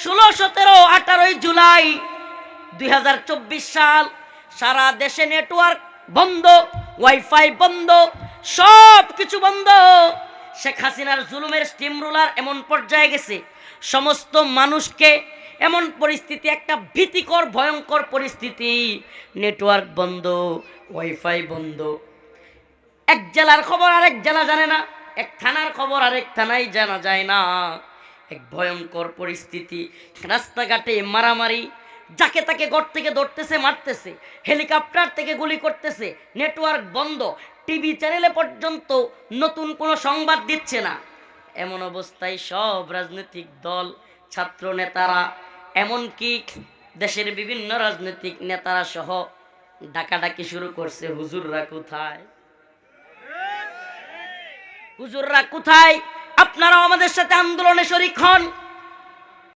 16, 17, 18 জুলাই 2024 সাল সারা দেশে নেটওয়ার্ক বন্ধ, ওয়াইফাই বন্ধ, সব কিছু বন্ধ। শেখ হাসিনার জুলুমের স্টিম রোলার এমন পর্যায়ে গেছে, সমস্ত মানুষকে এমন পরিস্থিতি, একটা ভীতিকর ভয়ঙ্কর পরিস্থিতি, নেটওয়ার্ক বন্ধ, ওয়াইফাই বন্ধ। এক জেলার খবর আরেক জেলা জানে না, এক থানার খবর আরেক থানায় জানা যায় না। এক ভয়ঙ্কর পরিস্থিতি, রাস্তাঘাটে মারামারি, যাকে তাকে ঘর থেকে ধরতেছে, মারতেছে, হেলিকপ্টার থেকে গুলি করতেছে, নেটওয়ার্ক বন্ধ, টিভি চ্যানেলে পর্যন্ত নতুন কোনো সংবাদ দিচ্ছে না। এমন অবস্থায় সব রাজনৈতিক দল, ছাত্র নেতারা, এমনকি দেশের বিভিন্ন রাজনৈতিক নেতারা সহ ডাকাডাকি শুরু করছে, হুজুররা কোথায়, হুজুররা কোথায়, আপনারাও আমাদের সাথে আন্দোলনে শরীক হন।